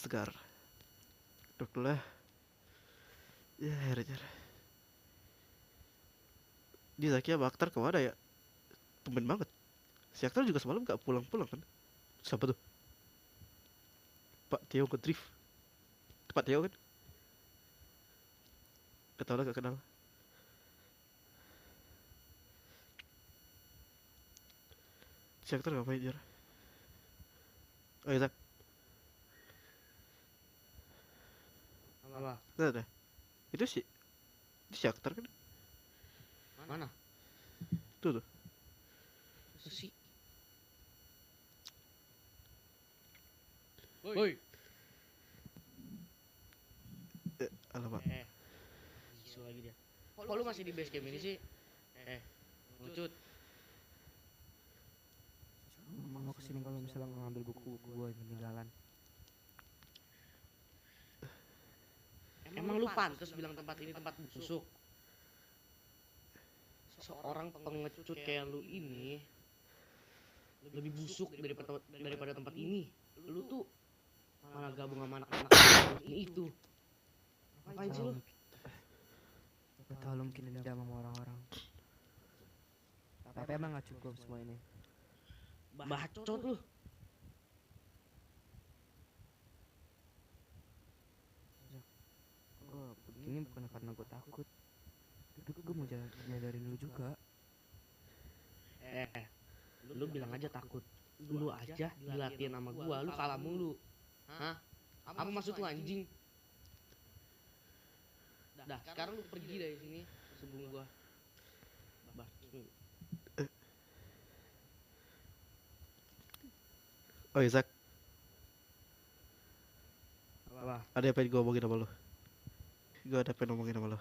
segar. Duduk dulu lah. Ya, akhirnya. Di Zaki sama Akhtar kemana ya? Tumben banget. Si Akhtar juga semalam gak pulang-pulang kan? Siapa tuh? Pak Tio ke drift. Pak Tio kan? Gak tau lah, gak kenal. Si Akhtar ngapain Jar? Oh iya Zak. Apa? Nah, nah. Itu si Akhtar kan? Mana? Tuh tuh. Si. Woi. Alamak. Isu lagi dia. Kok lu masih di base camp ini sih? Lucut. Mau kesini kalau misalnya ngambil buku gue yang ketinggalan. Emang lu pantas bilang tempat ini tempat busuk? Seorang pengecut kayak lu ini lebih busuk daripada tempat ini. Lu tuh malah gabung sama anak-anak ini itu. Ngapain sih lu? Gak tau lu mungkin dendam sama orang-orang. Tapi emang gak cukup semua ini. Bacot lu. Gue begini bukan karena gue takut. Gue mau nyadarin lu juga. Lu bilang aja takut. Lu aja dilatih sama gua, lu kalah mulu. Hah? Apa maksud lu anjing? Dah, sekarang lu pergi dari sini sebelum gua. Oh iya Zak. Apa? Ada yang pengen gue ngomongin sama lo. Gue ada pengen ngomongin sama lo.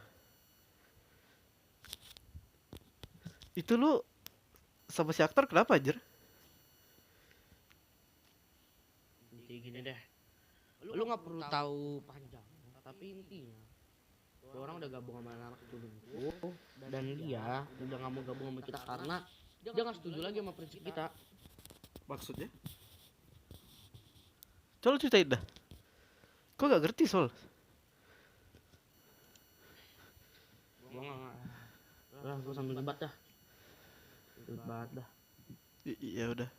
Itu lu sama si Akhtar kenapa anjir? Jadi gini deh. Lu nggak perlu tahu panjang, tapi intinya orang udah gabung sama anak itu dan dia udah nggak mau gabung sama kita karena dia nggak setuju lagi sama prinsip kita. Maksudnya? Coba ceritain dah. Kok gak ngerti Sol? Gua nggak. Lah, gua sambil debat dah. Debat dah. Ya udah.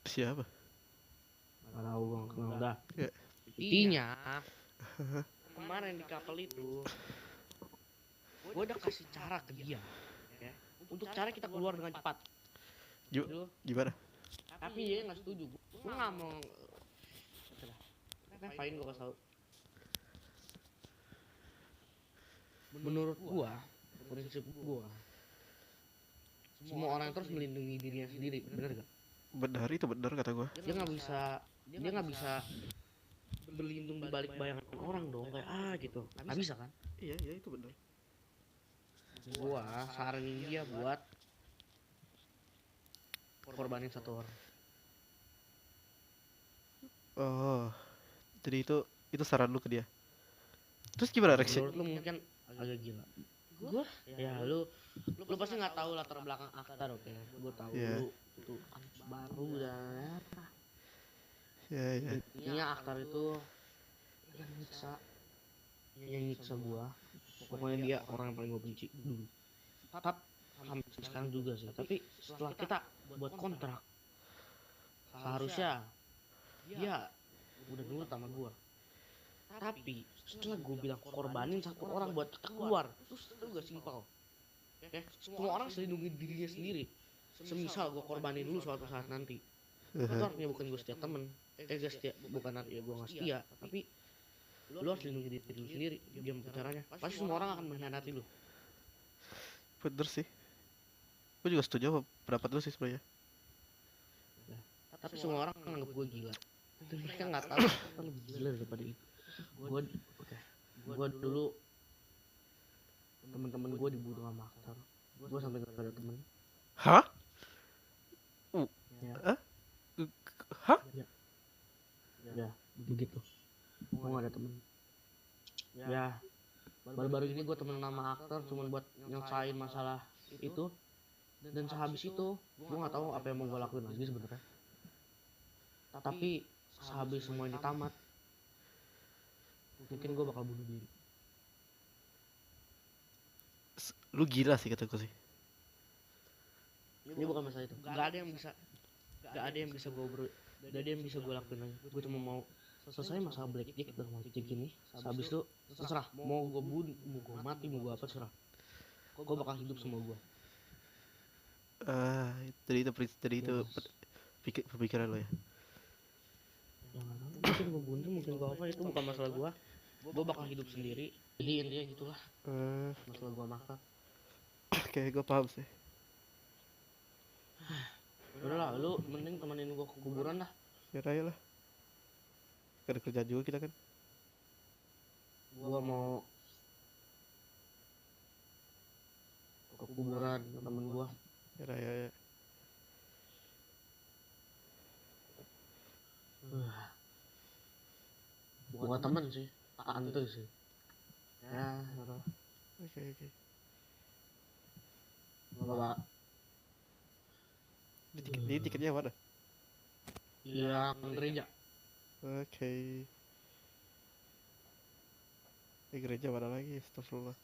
Siapa? Nggak tahu gua nggak kenal dah. Ya. Intinya kemarin di kapal itu gua udah kasih cara ke dia, ya, untuk cara kita keluar dengan cepat. Gimana? Tapi dia nggak setuju. Gua nggak mau. Ngapain gua kasih tahu? Menurut gua, prinsip gua, semua orang terus melindungi dirinya sendiri, bener gak? Benar, itu benar kata gue. Dia nggak bisa berlindung di balik bayangan orang dong, kayak gitu. Nggak bisa kan? Iya itu benar. Gua saranin dia buat korbanin satu orang. Oh, jadi itu saran lu ke dia. Terus gimana reaction? Menurut lu mungkin agak gila. Gua ya lu pasti nggak tahu latar belakang Akhtar, oke? Gua tahu Iya. lu itu anak baru dan Ya. intinya Akhtar itu yang nyiksa gua. Pokoknya dia orang yang paling gua benci dulu. Tapi sampai sekarang juga sih. Tapi setelah kita buat kontrak, seharusnya dia udah nurut sama gua. Tapi setelah gua bilang korbanin satu orang buat keluar, terus itu gak simpel. Oke, semua orang selindungi dirinya sendiri. Semisal gua korbanin dulu suatu saat nanti, itu artinya bukan gua setia temen. Gak setia, bukan artinya gua gak setia, tapi lu harus lindungi diri lu sendiri. Gimana caranya? Pasti semua orang akan mengkhianati lu. Bener sih. Gue juga setuju sama pendapat lu sih sebenarnya. Tapi semua orang anggap gue gila. Dan mereka nggak tahu kita lebih gila daripada itu. Gue dulu teman-teman gue dibunuh sama Akhtar. Gue sampai gak ada temen. Hah? Ya. Hah? Ya, begitu. Gue gak ada temen. Ya, baru-baru ini gue temen sama Akhtar cuma buat nyelesain masalah itu. Dan sehabis itu gue nggak tahu apa yang mau gue lakuin lagi sebenarnya. Tapi sehabis semua ini tamat, mungkin gue bakal bunuh diri. Lu gila sih kata gue sih. Ini bukan masalah itu. Gak ada yang bisa gue lakuin lagi. Gue cuma mau selesai masalah Blackjack dan White Jack ini. Habis itu terserah mau gue bunuh, mau gue mati, mau gue apa terserah. Gue bakal hidup sama gue. Dari itu pemikiran lo ya. Mungkin gue bunuh, mungkin gue apa, itu bukan masalah gue. Gue bakal hidup sendiri. Jadi intinya gitulah masalah gue makan. Oke, gue paham sih. Udah lah, lu mending temenin gue ke kuburan dah. Ya raya lah. Gak ada kerjaan juga kita kan. Gue mau ke kuburan temen gue. Ya raya ya. Bukan temen sih, tante sih. Ya, udah. Oke. Bapak. Ini tiketnya mana? Iya, gereja. Oke. Di gereja mana lagi? Astagfirullah.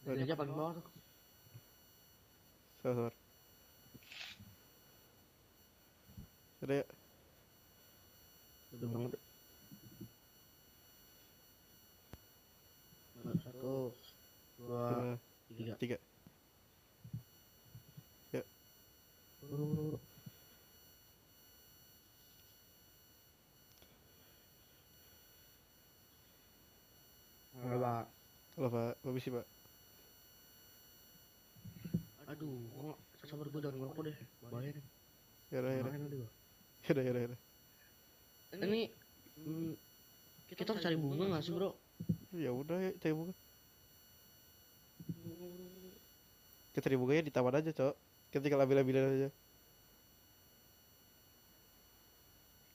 Gereja paling bawah tuh. Sabar. Ada ya? Udah banget. Satu, dua, tiga. Ya. Halo, Pak. Halo Pak, permisi Pak. Aduh, kok sabar gue jangan ngerokok deh. Bahaya nih. Ya udah. Bahaya nanti gue. Ya udah. Ini kita harus cari bunga nggak sih, bro? Ya udah ya, cari bunga. Kita cari bunganya di taman aja, Cok. Kita tinggal ambil-ambilan aja.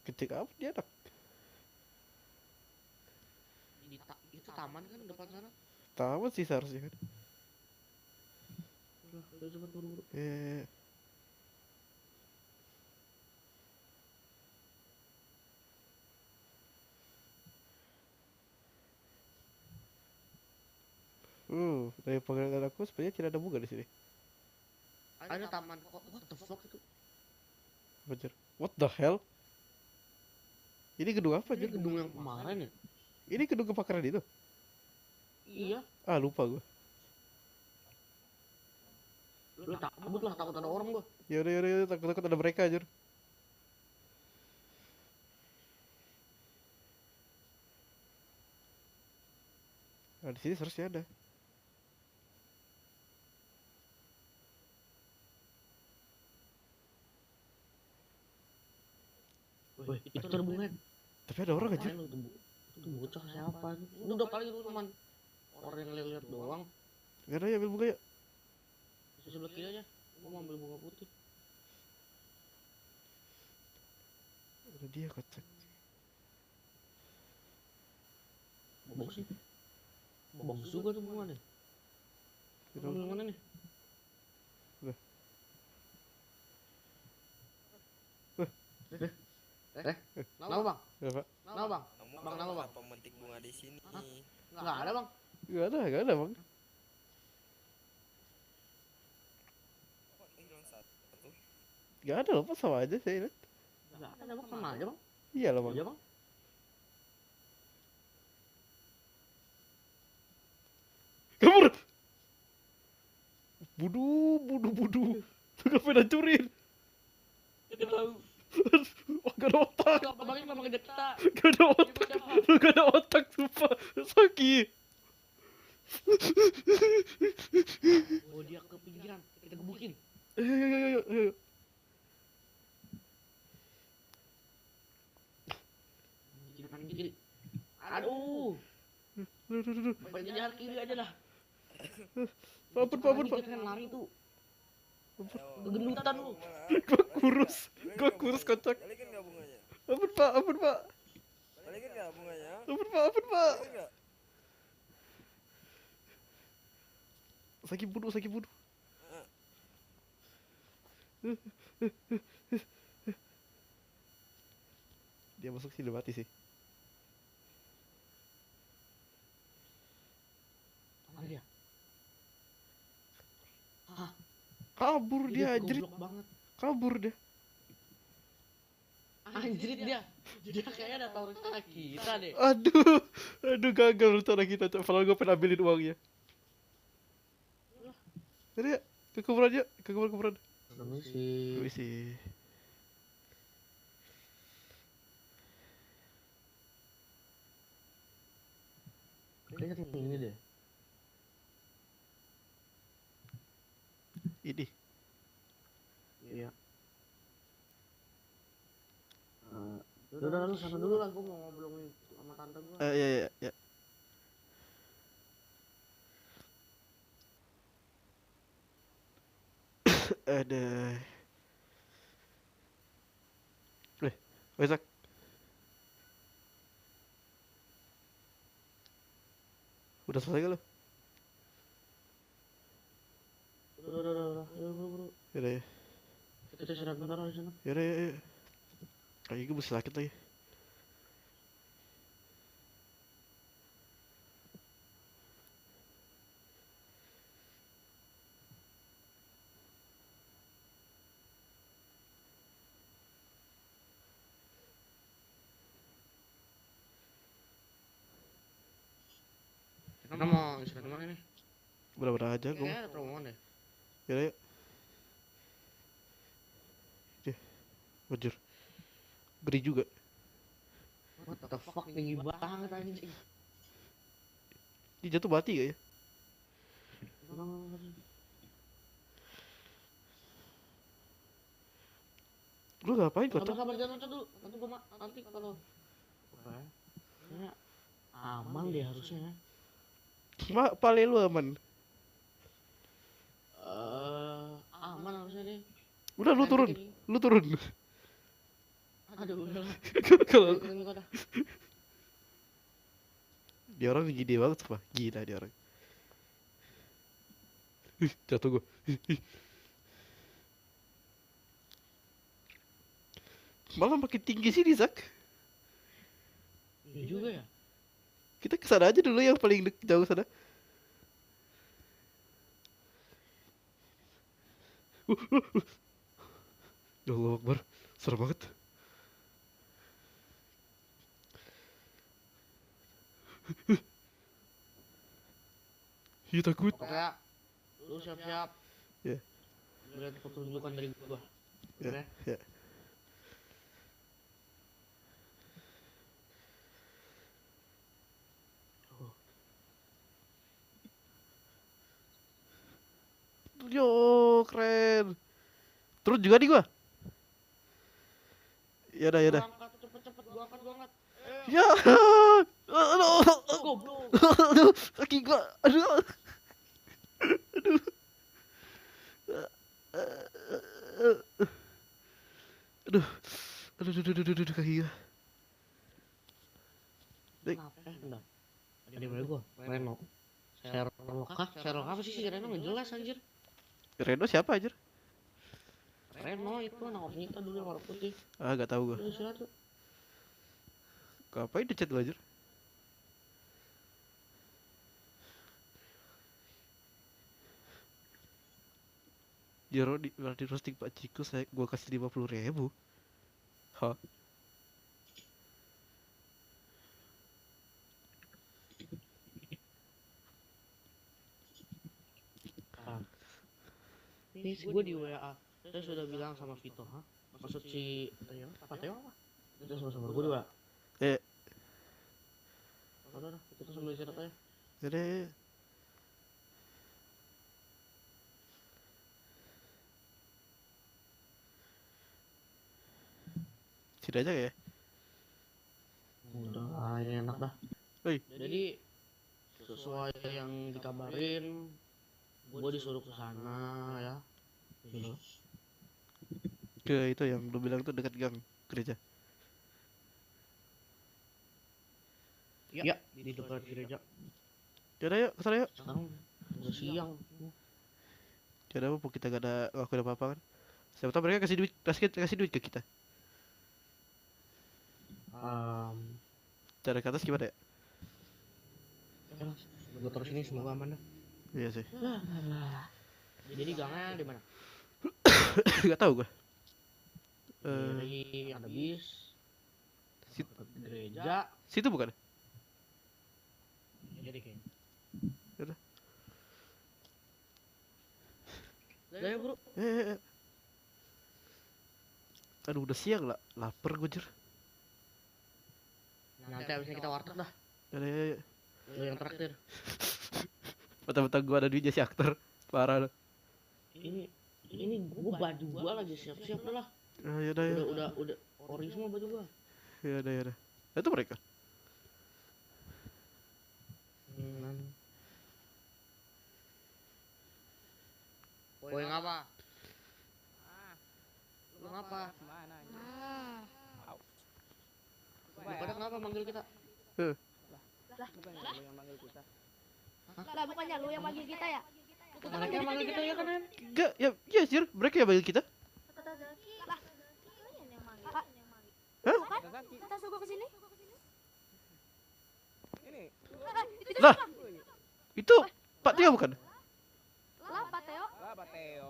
Kecil apa dia anak? Itu taman kan depan sana. Taman sih seharusnya kan. Udah cepet buru-buru. Dari penglihatan aku sebenarnya tidak ada bunga di sini. Ada taman kok. What the fuck itu? Anjir. What the hell? Ini gedung apa, Ini Jir? gedung yang kemarin ya? Ini gedung kebakaran itu? Iya. Lupa gua. Lu takut lah, takut ada orang gua. Ya udah, takut ada mereka, Jir. Nah, di sini seharusnya ada. Wih, itu ada bunga. Tapi ada orang aja. Itu bocah siapa? Udah kali itu cuman orang yang lihat doang. Gak ada ya, ambil bunga ya. Di sebelah kiri aja. Gua mau ambil bunga putih. Ada dia kocak. Bagus sih. Bagus juga tuh bunga nih. Kita ambil mana nih? Udah. Nama bang? Ya, Pak. Nama bang? Bang, nama bang? Pemetik bunga di sini. Nggak ada bang. Gak ada, Bang. Kok hilang satu? Gak ada loh, Pak, sama aja saya lihat. Nggak ada bang, sama aja bang. Iya lah, Bang. Iya bang. Kabur. Budu. Tuh ngapain hancurin? Kita tahu. Wah, gak ada otak. Abangnya nggak ngejek kita. Gak ada otak. Lu gak ada otak, sumpah. Sakit. Oh dia ke pinggiran, kita gebukin. Ayo. Kiri kanan kiri. Aduh. Aduh. Penjar kiri aja dah. Ampun, Pak. Kita kan lari tuh. Kegendutan lu. Gua kurus kocak. Balikin nggak bunganya? Ampun, Pak. Balikin nggak bunganya? Ampun, Pak. Balikin nggak? Saki bunuh, Saki bunuh. Dia masuk sini mati sih. Mana dia? Kabur dia, anjrit. Goblok banget. Kabur dia. Anjrit dia. Dia kayaknya udah tahu rencana kita deh. Aduh, aduh gagal rencana kita. Padahal gue pengen ambilin uangnya. Jadi ya, ke kuburan ya, ke kuburan. Permisi. Permisi. Kayaknya ini deh. Ini. Iya. Udah lu sana dulu lah, gue mau ngobrol sama tante gue. Ya. Ada. Wesak. Udah selesai gak lo? Udah. Buru. Yaudah ya. Kita istirahat bentar di sana. Yaudah ya. Kaki gue masih sakit lagi. Kita mau istirahat mana nih? Bener-bener aja gue. Kayaknya ada terowongan deh. Yaudah ya. Wajur. Gede juga. What the fuck, tinggi banget anjing. Dia jatuh mati gak ya? Lu ngapain kok? Kabar jangan dulu. Nanti kalau kayaknya aman deh harusnya. Pale lu aman. Aman harusnya deh. Udah lu turun. Lu turun. Aduh udah. Kalau dia orang gede banget sumpah. Gila dia orang. Jatuh gua. Malah makin tinggi sini, Zak. Iya juga ya. Kita kesana aja dulu yang paling jauh sana. Ya Allah Akbar. Serem banget. Iya takut. Oke ya. Lu siap-siap. Ya. Lihat petunjukan dari gua. Ya. Ya. Yo, keren. Turun juga nih gua. Ya dah. Cepet, gua angkat. Ya. Aduh. Goblok. Aduh, kaki gua. Aduh. Aduh, kaki gua. Bentar. Ada mana gua? Reno. Sherlock apa sih si Reno nggak jelas anjir. Reno siapa aja? Reno itu anak Ornita dulu yang warna putih. Ah, gak tahu gua. Udah istirahat tuh. Ngapain di chat lu aja? Jero di roasting Pak Ciku gua kasih 50.000. Hah? Ini si gue di WA. Saya sudah bilang sama Vito, ha? Maksud si Teo apa? Itu sama gue di WA. Udah, kita sambil istirahat aja. Jadi sini aja ya. Udah, ini enak dah. Hei. Jadi sesuai yang dikabarin, gue disuruh ke sana ya. Gitu. Ke itu yang lu bilang tuh dekat gang gereja. Ya, di depan gereja. Yaudah yuk, kesana yuk. Sekarang Udah siang. Jadi apa kita gak ada ngelakuin apa-apa kan? Siapa tahu mereka kasih duit ke kita. Cara ke atas gimana ya? Ya, gue terus ini semoga aman dah. Iya sih. Jadi gangnya di mana? Gak tahu gua. Kiri ada bis. Sit- Ke gereja. Situ bukan? Jadi kayaknya. Yaudah. Udah ya bro. Aduh udah siang lah, lapar gue jir. Nanti abisnya kita warteg dah. Ya. Lu yang traktir. Mentang-mentang gue ada duitnya si aktor. Parah. Ini gua baju gua lagi siap-siap dah lah. Yaudah ya. Udah ori semua baju gua. Yaudah. Itu mereka. Woi ngapa? Lu ngapa? Lu pada kenapa manggil kita? Lah bukannya lu yang manggil kita ya? Mereka yang manggil kita ya kan? Enggak, ya jir, mereka yang panggil kita. Lah, kalian yang manggil. Hah? Bukan? Kita suruh ke sini. Lah, itu Pak Tio bukan? Lah, Pak Teo. Pak Teo.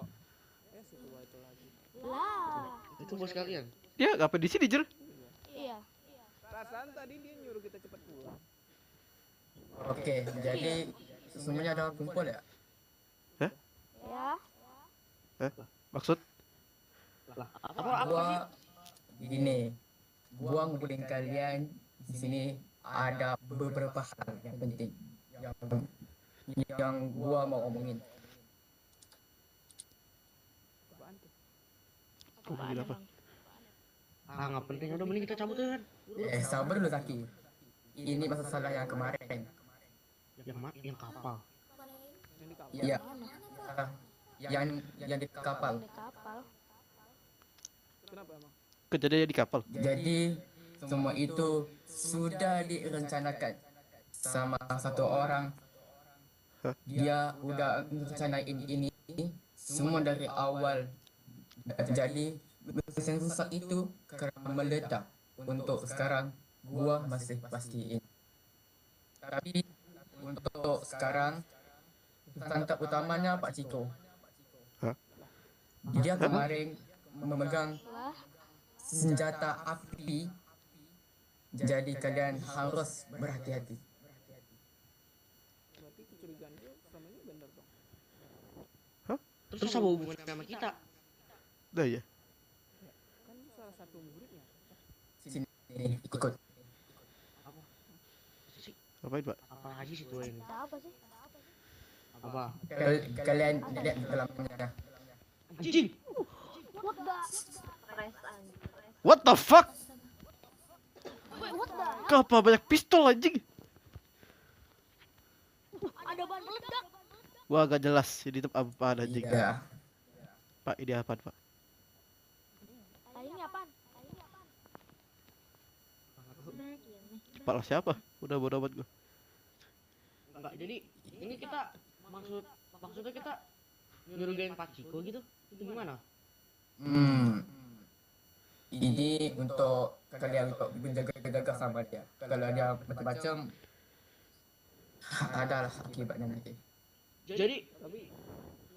Si tua itu lagi. Lah. Itu bos kalian. Ya, ngapain di sini jir? Iya. Perasaan tadi dia nyuruh kita cepat pulang. Oke, jadi semuanya ada kumpul ya? Ya. Maksud? Lah, apa Gua sih? gini, gua ngumpulin kalian di sini ada beberapa hal yang penting yang gua mau omongin. Ngomongin apa? Nggak penting, udah mending kita cabut ya kan. Sabar dulu Taki. Ini masalah yang kemarin. Yang kapal. Iya. Yang di kapal. Di kapal. Kenapa emang? Kejadiannya di kapal. Jadi semua itu sudah direncanakan sama satu orang. Hah? Dia udah rencanain ini semua dari awal. Jadi mesin rusak itu karena meledak. Untuk sekarang gua masih pastiin. Tapi untuk sekarang tersangka utamanya Pak Ciko. Hah? Dia kemarin memegang Lah. senjata api. Jadi kalian harus berhati-hati. Berarti kecurigaan dia selama ini benar dong. Terus apa hubungannya sama kita? Nah ya. Kan salah satu muridnya. Sini ikut. Ngapain Pak? Apa lagi sih tua ini? Ada apa sih? Apa? Kalian lihat di dalamnya. Anjing! What the fuck? What the? Kenapa banyak pistol anjing? Ada ban meledak. Wah gak jelas ini apaan anjing. Iya. Pak ini apaan Pak? Ini apaan? Pak lah siapa? Udah bodo amat gua. Enggak, jadi ini kita maksudnya kita nyurugain Pak Ciko gitu? Itu gimana? Ini untuk kalian untuk menjaga sama dia. Kalau dia macam-macam, adalah akibatnya nanti. Jadi Tapi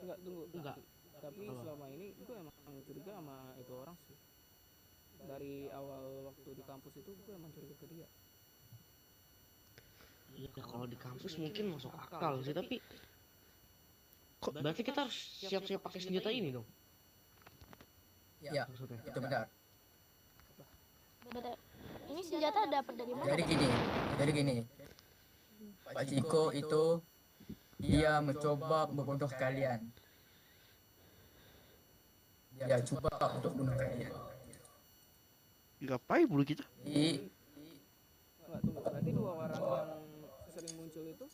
enggak tunggu. enggak. Tapi Apa? selama ini gue emang curiga sama itu orang sih. Dari awal waktu di kampus itu gue emang curiga ke dia. Ya kalau di kampus mungkin masuk akal sih, tapi Kok berarti kita harus siap-siap pakai senjata ini dong. Ya, Maksudnya. itu benar. Ini senjata dapat dari mana? Jadi gini. Pak Ciko itu dia mencoba membunuh kalian. Dia coba untuk bunuh kalian. ngapain bulu kita? Enggak tunggu. Berarti dua orang yang sering muncul itu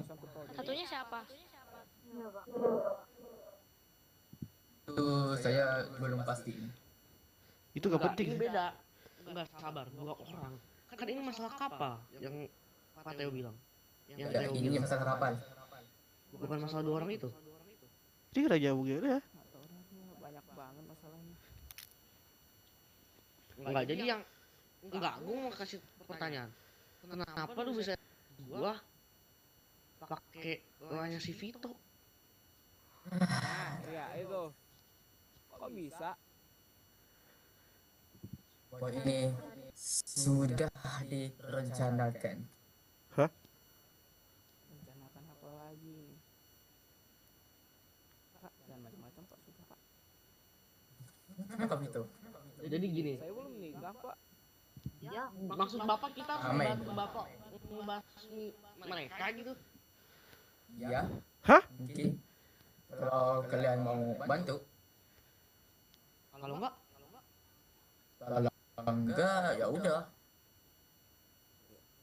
sangkut pautnya. Satunya siapa? Itu saya belum pasti. Itu gak penting. Ini beda. Enggak, sabar, dua orang. Kan ini masalah kapal yang Pak Teo bilang. Yang Ya, Theo ini bilang. masalah kapal. Bukan masalah 2 orang itu. Ini lagi nyambung ya udah. Nggak tahu dah gua, banyak banget masalahnya. Enggak, jadi yang enggak, gua mau kasih pertanyaan. Kenapa lu bisa gua pakai lainnya si Vito? Nah, iya itu. Kok bisa? Buat ini sudah direncanakan. Rencanakan apa lagi nih? Pak, jangan macam-macam Pak, sudah Pak. Kenapa itu? Jadi gini, Saya belum nikah Pak. ya maksud bapak kita harus Amin. membantu bapak ngebahas mereka gitu. Ya, Hah? mungkin kalau kalian mau bantu, Kalau enggak, kalau enggak ya udah.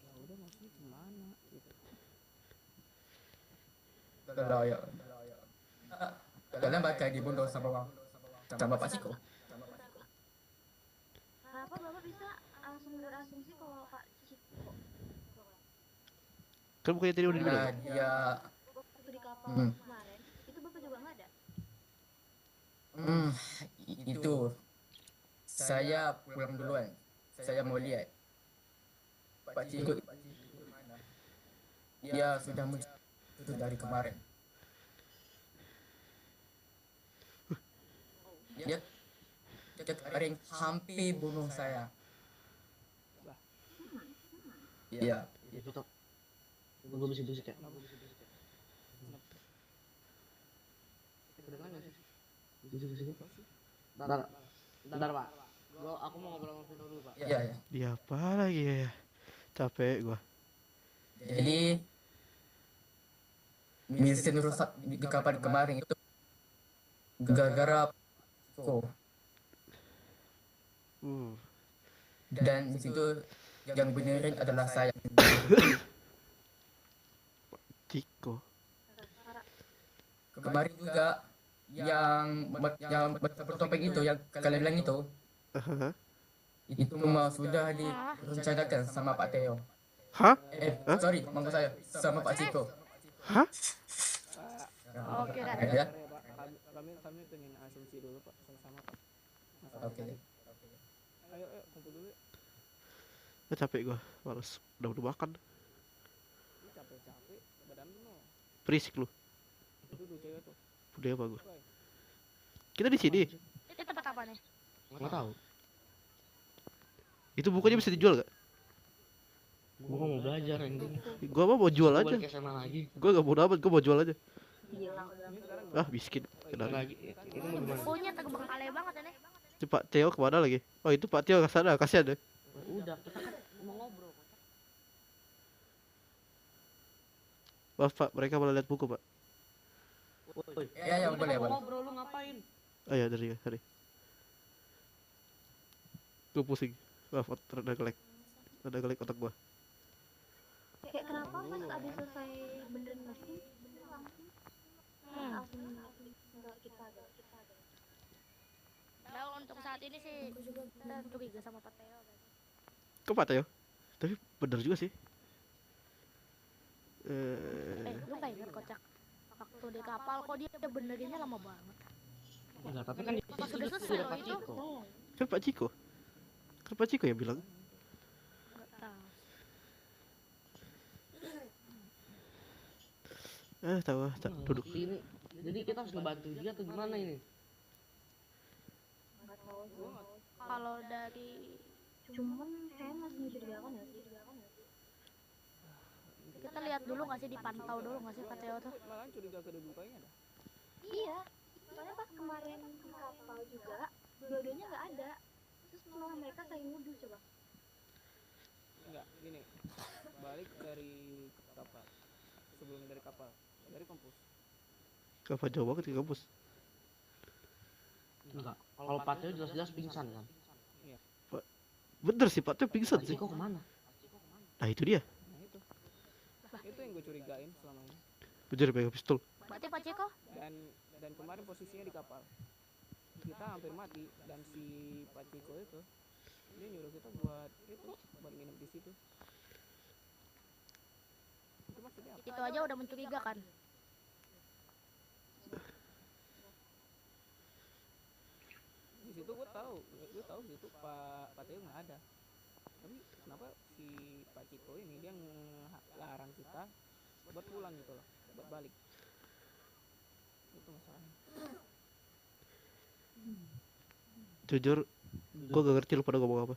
Ya udah maksudnya gimana gitu. Kalau ya kalian bakal dibunuh sama Pak Ciko. Kenapa Bapak bisa langsung berasumsi kalau Pak Ciko Kan bukannya tadi udah dibilang. Nah, dia waktu di kapal Hmm. kemarin itu Bapak juga nggak ada? itu saya pulang duluan. Saya mau lihat Pak Ciko. Dia sudah muncul dari kemarin. Dia kemarin hampir bunuh saya. Iya. ya Vito, gua bisik-bisik ya. Kedengeran nggak sih? Bisik-bisik ya? Bentar Pak. Aku mau ngobrol sama Vito dulu Pak. Iya, ya. Dia apa lagi ya? Capek gua. Jadi mesin rusak di kapal kemarin itu gara-gara Ciko. Dan di situ yang benerin adalah saya. Ciko. Kemarin juga yang bertopeng itu yang kalian bilang Hah? itu mah sudah direncanakan sama Pak Theo. Hah? Sorry, maksud saya sama Pak Ciko. Hah? Oke, Kak. Ya. Bentar ya Pak. Kami pengen asumsi dulu Pak, sama-sama Pak. Oke. Ayo kumpul dulu. Nah, capek gua. Males. Udah makan. Ini capek-capek, badan lu no. Berisik lu. Itu dua cewek tuh. Udah apa gua? Woy. Kita di sini. Itu tempat apa nih? Nggak tahu. Itu bukunya bisa dijual gak? Gua nggak mau belajar anjing. Gua mau jual Gua aja. balik SMA lagi. Gua gak mau dapat, gua mau jual aja. Gila. Ini sekarang Ah, miskin. Bentar Kenapa? lagi. Itu mau gimana? Punya terbengkalai banget ya nih. Itu Pak Theo kemana lagi? Oh itu Pak Theo ke sana, kasihan deh. Udah, kita kan mau ngobrol. Maaf Pak, mereka malah lihat buku Pak. Woi, Ya, kita boleh, mau boleh. ngobrol, lu ngapain? Oh ya dari. Gue pusing. Maaf, rada gelek otak gua. Kayak kenapa pas abis selesai benerin mesin langsung nggak kita ada. Nah, untuk saat ini sih kita curiga sama Pak Theo. Ke Pak Theo? Tapi bener juga sih. Lu nggak ingat kocak waktu di kapal kok dia benerinnya lama banget. Enggak, tapi kan di Pas situ udah selesai udah loh Pak itu. Ciko. Kan Pak Ciko. Kan Pak Ciko yang bilang. Nggak tahu. Tahu ah, duduk. Sini. Jadi kita harus ngebantu dia atau gimana ini? Kalau dari cuman kayak masih mencurigakan ya sih. Kita lihat dulu nggak sih, dipantau dulu nggak sih Pak Theo tuh? malah curiga kedua-duanya dah. Iya, soalnya pas kemarin ke kapal juga dua-duanya nggak ada. Terus malah mereka saling nuduh coba. Enggak, gini. Balik dari kapal. Sebelum dari kapal, dari kampus. Kenapa jauh banget ke kampus? Enggak. Kalau Pak Theo jelas-jelas pingsan kan. Bener sih Pak Theo pingsan Pak sih. Ciko kemana? Nah itu dia. Nah itu. Itu yang gue curigain selama ini. Bener pegang pistol. Berarti Pak Ciko? Dan kemarin posisinya di kapal. Kita hampir mati dan si Pak Ciko itu dia nyuruh kita buat nginep di situ. itu maksudnya apa? Itu aja udah mencurigakan. Di situ gue tahu di situ Pak Teo nggak ada. Tapi kenapa si Pak Ciko ini dia ngelarang kita buat pulang gitu loh, buat balik. Itu masalahnya. Jujur, gue gak ngerti lu pada ngomong apa.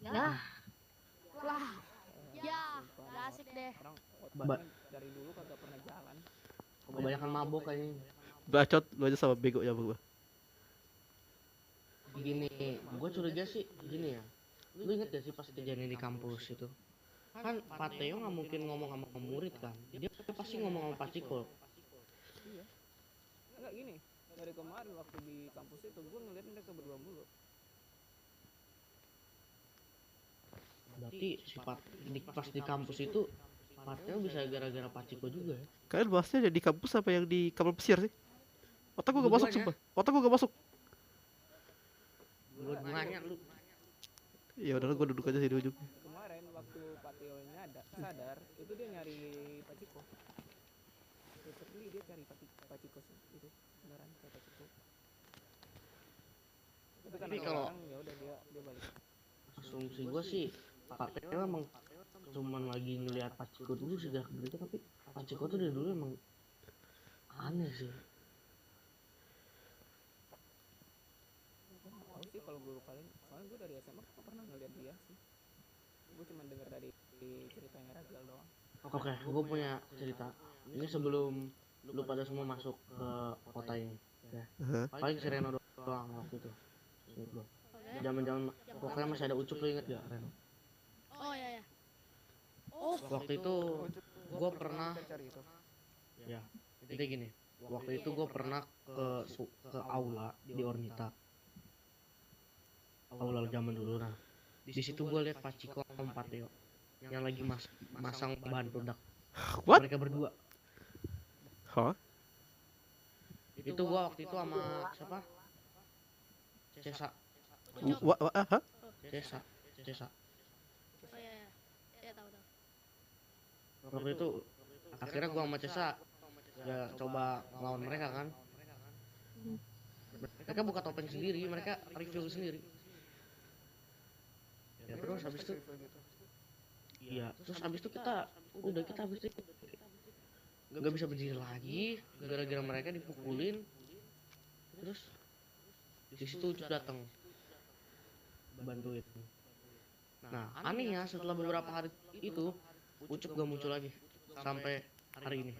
Ya. Lah. Ya, Sumpah, gak asik deh. orang otaknya dari dulu kagak pernah jalan. Kebanyakan mabok kayaknya. Bacot, lu aja sama bego ya gue. Gini, gue curiga sih gini ya. Lu inget gak sih pas kejadian di kampus itu? Kan Pak Teo nggak mungkin ngomong sama murid kan? Dia pasti ngomong sama Pak Ciko. Iya. Enggak gini. Dari kemarin waktu di kampus itu gue ngeliat mereka berdua mulu. Berarti si pas di kampus itu Pak Teo bisa gara-gara Pak Ciko juga ya? Kalian bahasnya ada di kampus apa yang di kapal pesiar sih? Otak gue gak masuk Dua-duanya. sumpah. Otak gue gak masuk. Gue nanya lu. Ya udah gue duduk aja sih di ujung. Kemarin waktu Pak Teo sadar itu dia nyari Pak Ciko. Literally dia cari Pak Ciko sih, itu beneran cari Pak Ciko. Tapi Tapi karena kalau orang ya udah dia balik. asumsi gue sih Pak Teo emang cuman lagi ngeliat Pak Ciko dulu sejak begitu, tapi Pak Ciko tuh dari dulu emang aneh sih. Tahu sih kalau guru paling, soalnya gue dari SMA gak pernah ngeliat dia sih. Gue cuma denger dari ceritanya Rajal doang. Oke, gue punya cerita. Ini sebelum lu pada semua masuk ke kota ini. Ya. Hah? Paling si Reno doang waktu itu. Ingat gua. Zaman-zaman pokoknya masih ada Ucup, lu inget gak Reno? Oh ya ya. Oh, Waktu itu gue pernah Cari itu. ya. Jadi gini, waktu itu gue pernah ke aula di Ornita. Aula zaman dulu nah. Di situ gue liat Pak Ciko sama Pak Teo yang lagi masang bahan peledak. What? Mereka berdua. Hah? Itu gua waktu itu sama siapa? Cesa. Hah? Cesa. oh ya ya. Ya tahu tahu. Waktu itu akhirnya gua sama Cesa ya coba ngelawan mereka kan. Mereka buka topeng sendiri, mereka review sendiri. Ya terus habis itu iya, terus habis itu kita habis itu nggak bisa berdiri lagi gara-gara mereka dipukulin. Terus di situ Ucup datang bantuin. Nah anehnya setelah beberapa hari itu Ucup gak muncul lagi sampai hari ini.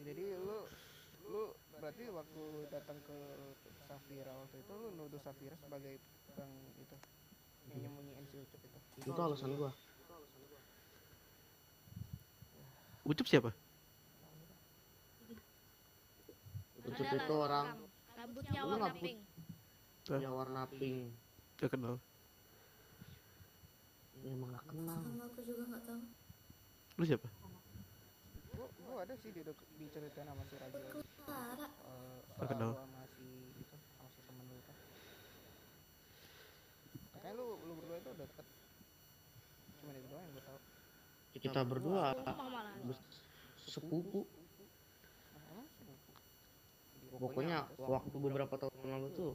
Jadi lu berarti waktu datang ke Safira waktu itu lu nuduh Safira sebagai yang itu yang nyembunyiin si Ucup itu. Itu alasan gua. Ucup siapa? Ucup itu orang Rambutnya Lu warna nggak pink. yang warna pink. Gak kenal. Ya, emang gak kenal. Aku juga nggak tahu. Lu siapa? Gua ada sih diceritain sama si Rajal. Clara. Gak kenal. Sama si itu sama si temen lu itu. Katanya lu berdua itu udah deket. Cuma itu doang yang gua tahu. Kita berdua Sumpah malah. sepupu. Emang sepupu. Pokoknya waktu beberapa tahun lalu tuh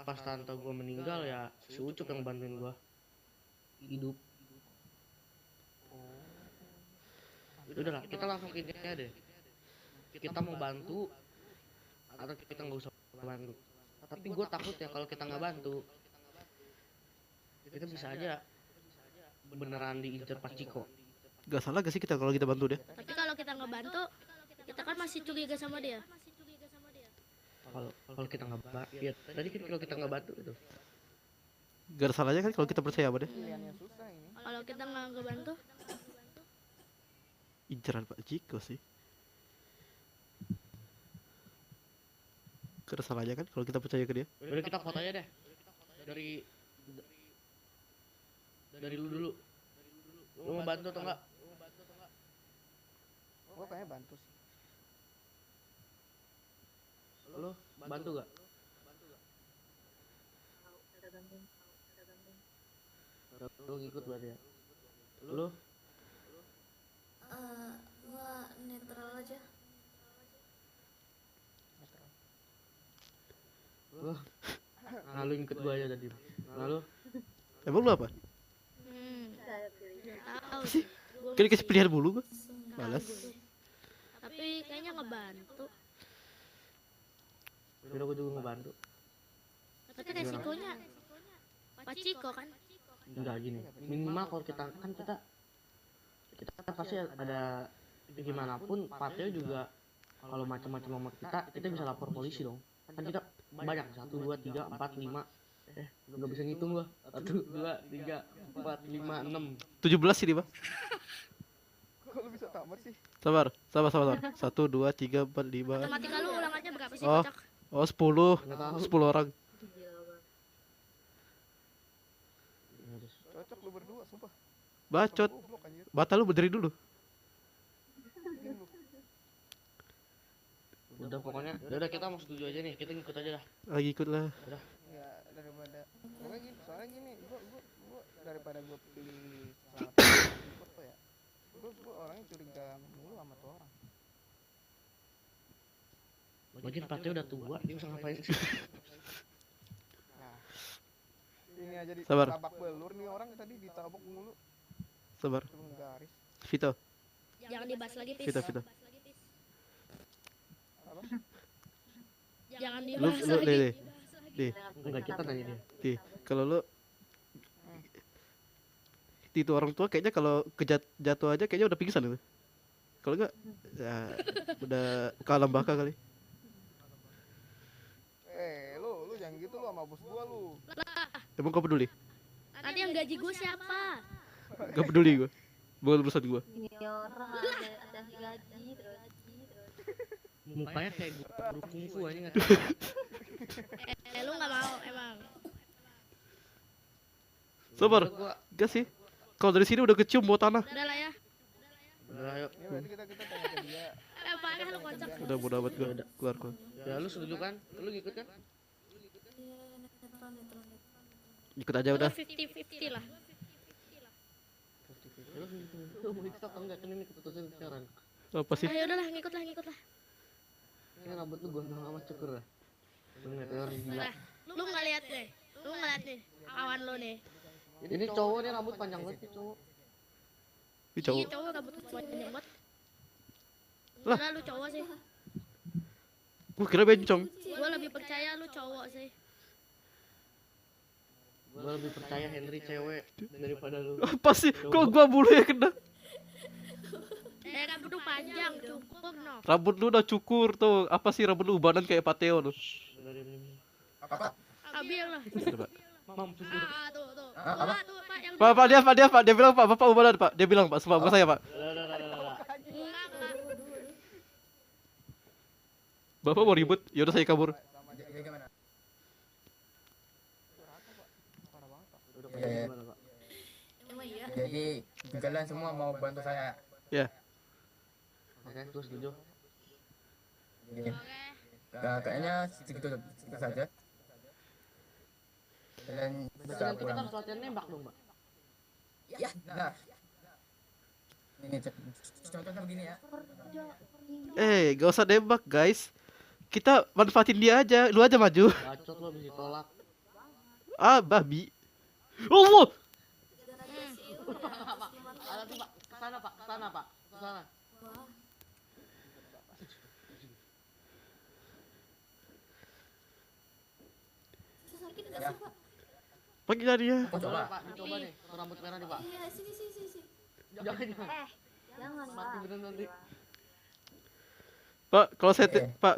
pas tante gua meninggal ya si Ucup yang bantuin gua hidup. Udahlah, kita langsung ke intinya deh. Kita mau bantu atau kita nggak usah bantu. Tapi gue takut ya kalau kita nggak bantu, kita bisa aja beneran diincar Pak Ciko. Gak salah gak sih kita kalau kita bantu dia? Tapi kalau kita nggak bantu, kita kan masih curiga sama dia. Kalau kita nggak bantu, ya tadi kan kalau kita nggak bantu itu. Gak ada salahnya kan kalau kita percaya sama dia? Pilihannya susah ini. Kalau kita nggak bantu, Inceran Pak Ciko sih. Gak ada salahnya kan kalau kita percaya ke dia? Udah kita foto aja deh dari lu dulu. Lu mau bantu atau enggak? Gua kayaknya bantu sih. Lu bantu gak? Lu ngikut berarti ya? Lu Gua netral aja. nah lu ikut gua aja tadi. Nah lu Emang lu apa? Saya pilih. Tahu. Kan dikasih pilihan mulu gua. Malas. Tapi kayaknya ngebantu. kira gua juga ngebantu. Tapi resikonya Pak Ciko kan. Enggak gini. Minimal kalau kita pasti ada gimana pun Pateo juga kalau macam-macam sama kita bisa lapor polisi dong. Kan kita banyak 1 2 3 4 5 nggak bisa ngitung gua 1 2 3 4 5 6 17 ini, Bang. Kok lu bisa tamat sih? Sabar. 1 2 3 4 5. Matematika lu ulang aja berapa sih, Oh. kocak? Oh, 10. nggak tahu. 10 orang. Cocok lu berdua, sumpah. Bacot. Goblok anjir. Bata lu berdiri dulu. Diem lu. Udah pokoknya udah kita mau setuju aja nih, kita ngikut aja dah. Lagi ikut lah. Ya daripada soalnya gini, gua daripada gua pilih salah ikut tuh ya. Gua orangnya curiga mulu sama tuh orang. Mungkin Pateo udah tua, dia bisa ngapain sih? Nah. Ini aja di Sabar. tabak belur nih orang tadi ditabok mulu. Sabar. Cuma garis. Vito. Jangan dibahas lagi, Pis. Vito. Apa? Jangan Lu dibahas lu lagi. Nih, Enggak kita tanya dia. kalau lu itu orang tua kayaknya kalau jatuh aja kayaknya udah pingsan itu. Kalau enggak ya udah kalah baka kali. Lu jangan gitu lu sama bos gua lu. Emang kau peduli? Nanti yang gaji gue siapa? Gak peduli gua. Bukan urusan gua. Ini orang ada gaji terus. Mukanya kayak guru kungfu aja enggak. Lu nggak mau emang. Sabar. Gua Enggak sih. Kalau dari sini udah kecium bau tanah. Udah lah ya. udah ayo. Ini berarti kita tanya ke dia. Apaan lu kocak? Udah bodo amat gua. Keluar. Ya lu setuju kan? Lu ngikut kan? Iya, netral. Ikut aja Lu udah. 50-50 lah. Ya lu mau ikut apa enggak? Kan ini keputusan sekarang. Apa sih? Ayo udahlah, ngikut lah. Kan rambut lu gondrong amat cukur lah. Lu ngeliat orang gila. Lah, lu nggak lihat nih. Lu nggak lihat nih kawan lu nih. Ini cowok nih rambut panjang banget nih cowok. Ini cowok. Iya, cowok rambut panjang banget. Lah. Udah lu cowok sih. Gua kira bencong. Gua lebih percaya lu cowok sih. Gua lebih percaya Henry cewek daripada lu. Apa sih? Kok gua bulu ya kena? Rambut lu panjang, cukup no. Rambut lu udah cukur tuh. Apa sih rambut lu ubanan kayak Pateo lu? Apa? Ambil lah. Coba. Mampus lu. Tuh. Apa? Tuh, Pak, yang Pak, dia bilang Pak, Bapak ubanan Pak. Dia bilang Pak, sumpah bukan saya Pak. enggak. Bapak mau ribut, yaudah saya kabur. Jadi gimana? Udah Iya, iya. gimana, Pak? Emang iya. Jadi kalian semua mau bantu saya. Ya, Oke, terus setuju. Jadi, kayaknya segitu saja. Kalian Berarti bisa nanti kita pulang. harus latihan nembak dong, Mbak. Ya, nah. Ini contohnya begini ya. gak usah nembak guys. Kita manfaatin dia aja, lu aja maju. Bacot lo bisa ditolak. Ah, babi. Allah. Ada tuh, Pak. Kesana, Pak. Kesana. Sakit nggak Ya. sih, Pak? Pakai dia. Coba. Coba, Pak. Dicoba nih. Rambut merah nih, Pak. Iya, sini. Jangan. Jangan Mati Pak. beneran nanti. Pak, Oke.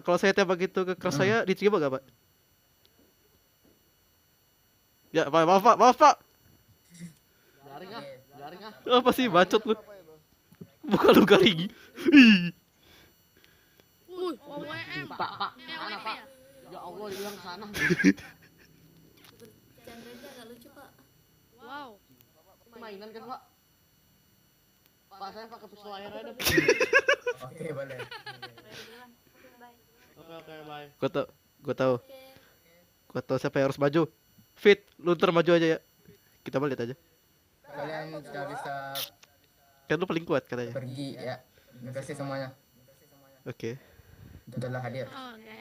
kalau saya tembak gitu ke keras saya diterima gak Pak? Ya, Pak, maaf Pak. Garing ah. Apa sih bacot lu? Bukan lu garing. Ih. OWM. Pak. Sana, Pak. Ya Allah, dibilang sana. Chandra nggak lucu, Pak. Wow. Mainan kan, Pak? Pak, saya pakai pistol air aja. Oke, boleh. Oke, bye. Gua tahu siapa yang harus maju. Fit, lu ntar maju aja ya. Kita balik aja. kalian sudah bisa Kan lu paling kuat katanya. pergi ya. Terima kasih semuanya Oke. telah hadir. Oke.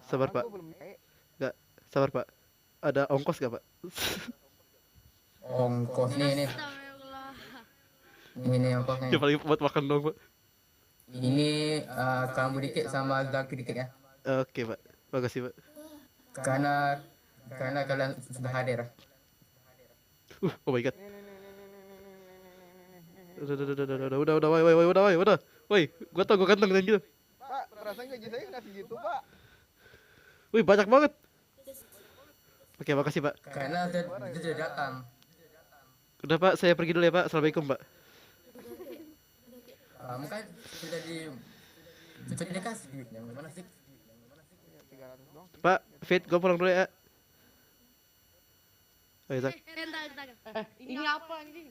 Sabar Pak. Enggak, sabar Pak. Ada ongkos gak Pak? Ongkos nih Astagfirullah. ini ongkosnya. Ya paling buat makan dong Pak. Ini kamu dikit sama Zaki dikit ya. Oke Pak. Makasih Pak. Karena kalian sudah hadir. Oh my god. Udah, udah. Woi, gua tau gua ganteng dan gitu. Pak, perasaan gaji saya nggak segitu, Pak. Wih, banyak banget. Oke, makasih Pak. Karena dia sudah datang. Udah Pak, saya pergi dulu ya Pak. Assalamualaikum Pak. Kamu kan sudah dikasih duitnya. Mana sih? 300 dong. Pak, Fit, gua pulang dulu ya. Ayo Zak. Bentar. Ini apa anjing?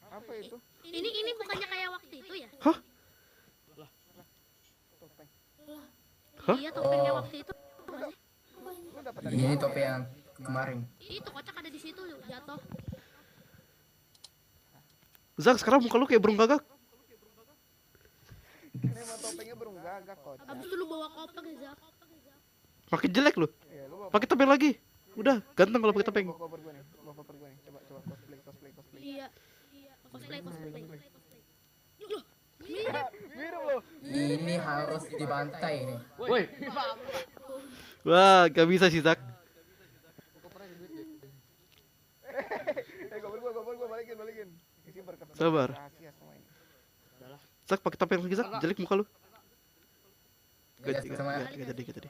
Apa itu? Ini bukannya kayak waktu itu ya? Hah? Topeng. Hah? Iya, topengnya Oh. waktu itu. Lu dapat dari Ini topi yang kemarin. Itu kocak ada di situ jatuh. Zak, sekarang muka lu kayak burung gagak. ini mah topengnya burung gagak kok. Abis itu lu bawa koper ya, Zak. Makin jelek lu. Iya, lu bawa Pakai topeng lagi. Udah, ganteng kalau pakai topeng. bawa koper gua nih. Bawa koper gua nih. Coba cosplay. Iya. Cosplay. Loh, Biru lo. Ini harus dibantai ini. Woi, Wah, gak bisa sih Zak. Koper gua balikin. Isi berkat. Sabar. Rahasia semua ini. Zak, pakai topeng lagi Zak. Jelek muka lu. Ya, semuanya. Gak jadi.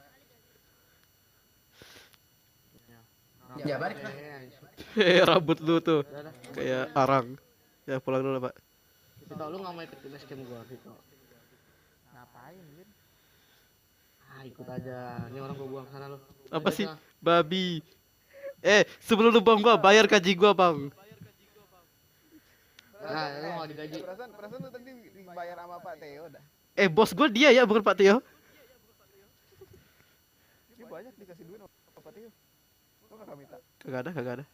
Ya balik lah. Rambut lu tuh kayak arang. Ya pulang dulu Pak. Vito, lu nggak mau ikut base camp gua, Vito? Ngapain, Lin? Ah, ikut aja. Ini orang gua buang sana lu. Apa Ayo, sih? sana. Babi. Sebelum lu buang gua, bayar gaji gua Bang. Nah, lu nggak digaji. Perasaan lu tadi dibayar sama Pak Teo dah. Bos gua dia ya, bukan Pak Tio. Ini banyak dikasih duit sama Pak Teo. Lu kakak minta. Kagak ada.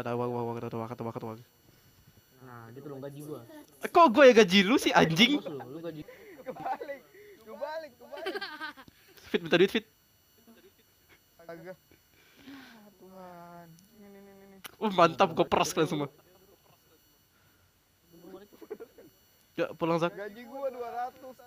Dah. Uang. Nah, gitu dong gaji gua. Kok gue ya gaji lu sih anjing? Bos lu gaji. Kebalik. Fit, minta duit Fit. Agak. Ah, Tuhan. Ini. Mantap, gue peras kalian semua. Ya, pulang Zak. Gaji gua 200.